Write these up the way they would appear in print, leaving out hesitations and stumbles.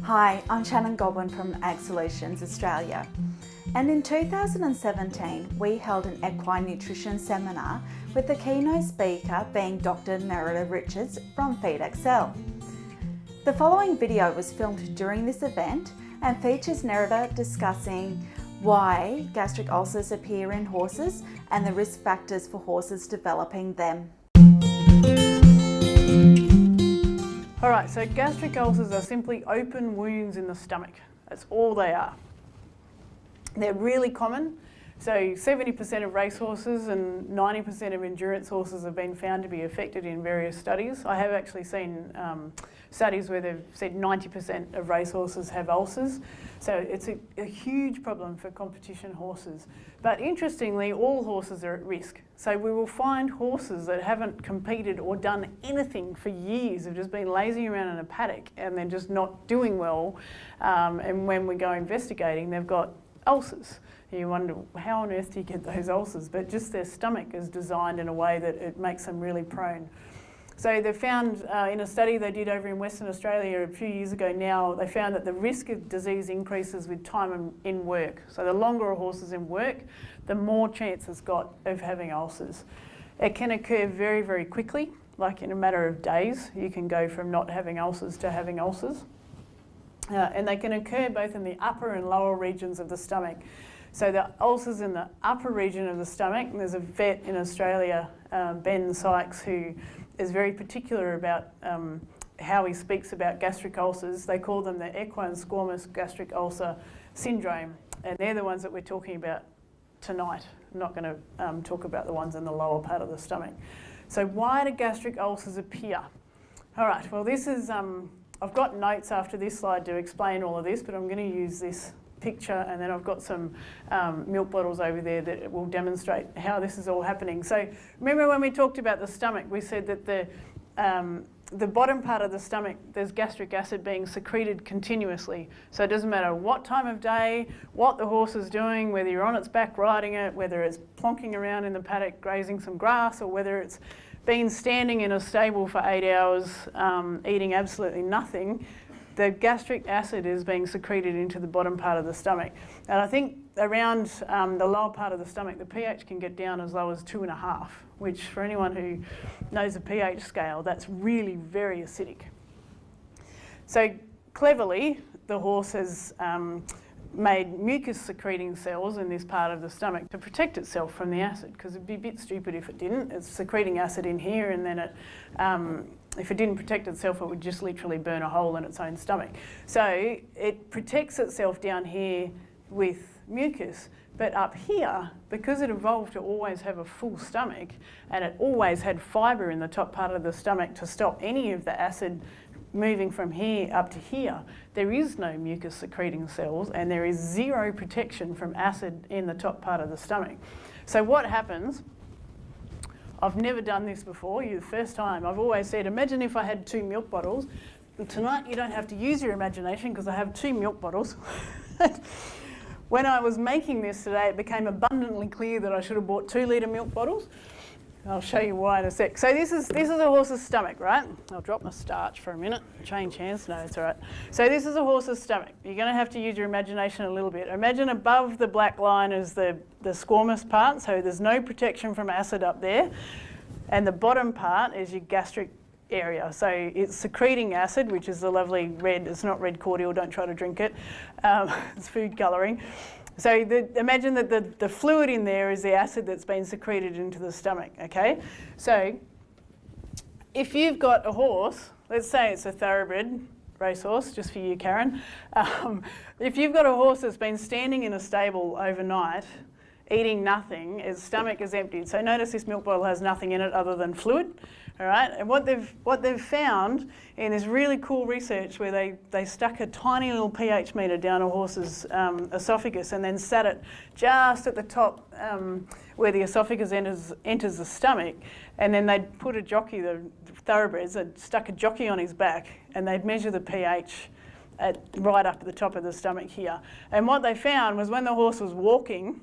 Hi, I'm Shannon Godwin from AgSolutions Australia, and in 2017 we held an equine nutrition seminar with the keynote speaker being Dr. Nerida Richards from FeedXL. The following video was filmed during this event and features Nerida discussing why gastric ulcers appear in horses and the risk factors for horses developing them. Alright, so gastric ulcers are simply open wounds in the stomach. That's all they are. They're really common. So 70% of racehorses and 90% of endurance horses have been found to be affected in various studies. I have actually seen studies where they've said 90% of racehorses have ulcers. So it's a huge problem for competition horses. But interestingly, all horses are at risk. So we will find horses that haven't competed or done anything for years, have just been lazing around in a paddock and they're just not doing well. And when we go investigating, they've got ulcers. You wonder, how on earth do you get those ulcers? But just their stomach is designed in a way that it makes them really prone. So they found in a study they did over in Western Australia a few years ago now, they found that the risk of disease increases with time in work. So the longer a horse is in work, the more chance it's got of having ulcers. It can occur very, very quickly, like in a matter of days. You can go from not having ulcers to having ulcers. And they can occur both in the upper and lower regions of the stomach. So the ulcers in the upper region of the stomach, and there's a vet in Australia, Ben Sykes, who is very particular about how he speaks about gastric ulcers. They call them the equine squamous gastric ulcer syndrome, and they're the ones that we're talking about tonight. I'm not going to talk about the ones in the lower part of the stomach. So why do gastric ulcers appear? All right, well this is, I've got notes after this slide to explain all of this, but I'm going to use this picture, and then I've got some milk bottles over there that will demonstrate how this is all happening. So remember when we talked about the stomach, we said that the bottom part of the stomach, there's gastric acid being secreted continuously. So it doesn't matter what time of day, what the horse is doing, whether you're on its back riding it, whether it's plonking around in the paddock grazing some grass, or whether it's been standing in a stable for 8 hours eating absolutely nothing, the gastric acid is being secreted into the bottom part of the stomach. And I think around the lower part of the stomach, the pH can get down as low as 2.5, which for anyone who knows the pH scale, that's really very acidic. So cleverly, the horse has made mucus secreting cells in this part of the stomach to protect itself from the acid, because it'd be a bit stupid if it didn't. It's secreting acid in here, and then it if it didn't protect itself, it would just literally burn a hole in its own stomach. So it protects itself down here with mucus, but up here, because it evolved to always have a full stomach, and it always had fibre in the top part of the stomach to stop any of the acid moving from here up to here, there is no mucus secreting cells, and there is zero protection from acid in the top part of the stomach. So what happens, I've never done this before, you're the first time. I've always said, imagine if I had 2 milk bottles. And tonight you don't have to use your imagination because I have 2 milk bottles. When I was making this today, it became abundantly clear that I should have bought 2-litre milk bottles. I'll show you why in a sec. So this is a horse's stomach, right? I'll drop my starch for a minute. Change hands. No, it's all right. So this is a horse's stomach. You're going to have to use your imagination a little bit. Imagine above the black line is the squamous part, so there's no protection from acid up there. And the bottom part is your gastric area. So it's secreting acid, which is the lovely red. It's not red cordial. Don't try to drink it. It's food colouring. So imagine that the fluid in there is the acid that's been secreted into the stomach, okay? So if you've got a horse, let's say it's a thoroughbred racehorse, just for you, Karen. If you've got a horse that's been standing in a stable overnight, eating nothing, its stomach is emptied. So notice this milk bottle has nothing in it other than fluid. All right, and what they've found in this really cool research where they stuck a tiny little pH meter down a horse's esophagus and then sat it just at the top where the esophagus enters the stomach, and then they'd put a jockey, the thoroughbreds, they'd stuck a jockey on his back and they'd measure the pH right up at the top of the stomach here. And what they found was when the horse was walking,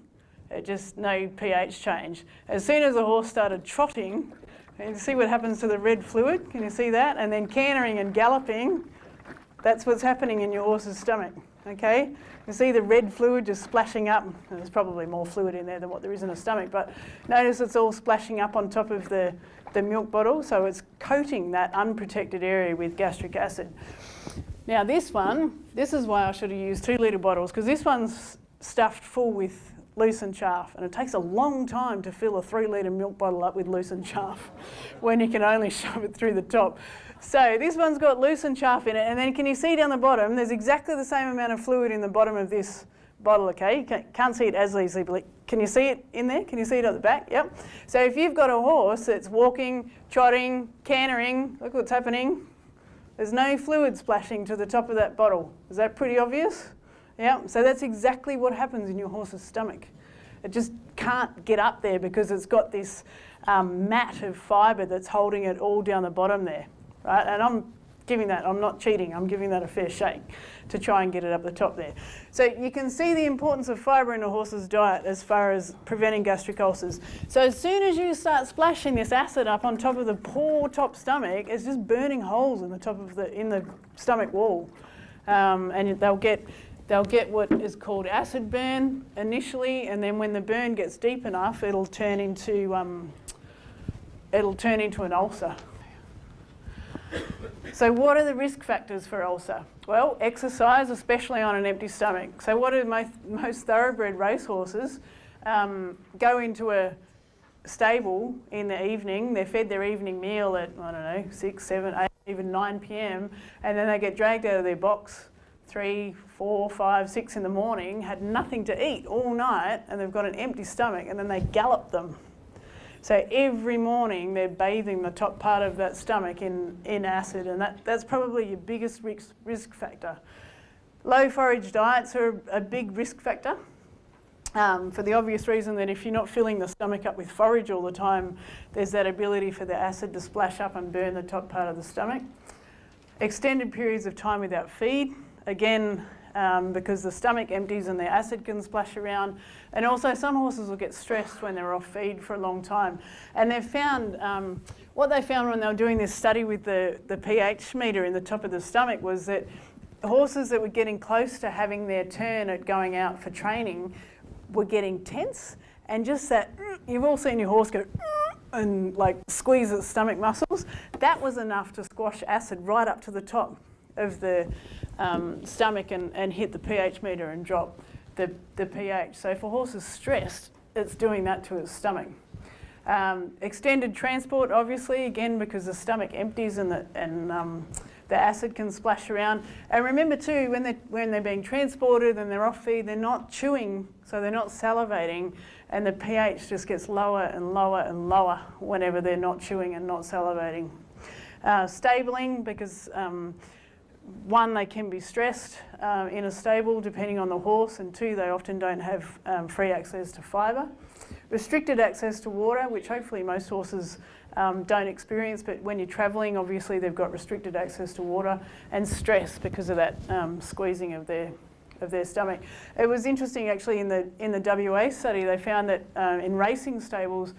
just no pH change. As soon as the horse started trotting, and you see what happens to the red fluid? Can you see that? And then cantering and galloping, That's what's happening in your horse's stomach, okay? You see the red fluid just splashing up. There's probably more fluid in there than what there is in a stomach, but notice it's all splashing up on top of the milk bottle, so it's coating that unprotected area with gastric acid. Now this is why I should have used 2 litre bottles, because this one's stuffed full with loosened chaff, and it takes a long time to fill a 3 litre milk bottle up with loosened chaff when you can only shove it through the top. So this one's got loosened chaff in it, and then can you see down the bottom, there's exactly the same amount of fluid in the bottom of this bottle, okay? You can't see it as easily, but can you see it in there? Can you see it at the back? Yep. So if you've got a horse that's walking, trotting, cantering, look what's happening. There's no fluid splashing to the top of that bottle. Is that pretty obvious? Yeah, so that's exactly what happens in your horse's stomach. It just can't get up there because it's got this mat of fibre that's holding it all down the bottom there, right? And I'm not cheating, I'm giving that a fair shake to try and get it up the top there. So you can see the importance of fibre in a horse's diet as far as preventing gastric ulcers. So as soon as you start splashing this acid up on top of the poor top stomach, it's just burning holes in the top of the stomach wall, and they'll get what is called acid burn initially, and then when the burn gets deep enough, it'll turn into an ulcer. So what are the risk factors for ulcer? Well, exercise, especially on an empty stomach. So what do most thoroughbred racehorses go into a stable in the evening, they're fed their evening meal at, I don't know, 6, 7, 8, even 9 p.m, and then they get dragged out of their box 3, 4, 5, 6 in the morning, had nothing to eat all night, and they've got an empty stomach, and then they gallop them. So every morning they're bathing the top part of that stomach in acid, and that's probably your biggest risk factor. Low forage diets are a big risk factor for the obvious reason that if you're not filling the stomach up with forage all the time, there's that ability for the acid to splash up and burn the top part of the stomach. Extended periods of time without feed, again, because the stomach empties and the acid can splash around. And also some horses will get stressed when they're off feed for a long time. And they've found, what they found when they were doing this study with the pH meter in the top of the stomach was that horses that were getting close to having their turn at going out for training were getting tense, and just that, you've all seen your horse go and like squeeze its stomach muscles. That was enough to squash acid right up to the top of the stomach and hit the pH meter and drop the pH. So if a horse is stressed, it's doing that to its stomach. Extended transport, obviously, again, because the stomach empties and the acid can splash around. And remember too, when they're being transported and they're off feed, they're not chewing, so they're not salivating, and the pH just gets lower and lower and lower whenever they're not chewing and not salivating. Stabling, because one, they can be stressed in a stable depending on the horse, and two, they often don't have free access to fibre. Restricted access to water, which hopefully most horses don't experience, but when you're travelling, obviously they've got restricted access to water, and stress because of that squeezing of their stomach. It was interesting actually in the WA study, they found that in racing stables,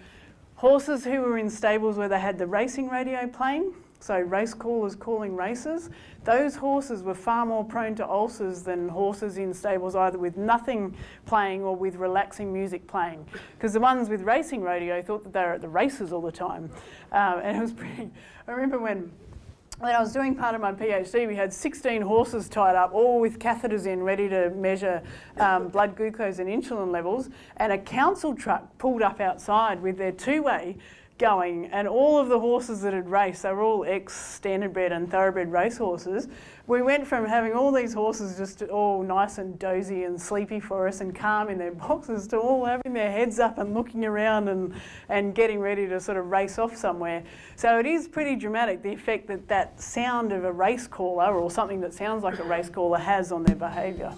horses who were in stables where they had the racing radio playing, so race callers calling races, those horses were far more prone to ulcers than horses in stables either with nothing playing or with relaxing music playing. Because the ones with racing radio thought that they were at the races all the time. And it was pretty, I remember when I was doing part of my PhD, we had 16 horses tied up, all with catheters in, ready to measure blood glucose and insulin levels, and a council truck pulled up outside with their two-way going, and all of the horses that had raced, they were all ex-standardbred and thoroughbred race horses. We went from having all these horses just all nice and dozy and sleepy for us and calm in their boxes to all having their heads up and looking around and getting ready to sort of race off somewhere. So it is pretty dramatic, the effect that sound of a race caller or something that sounds like a race caller has on their behaviour.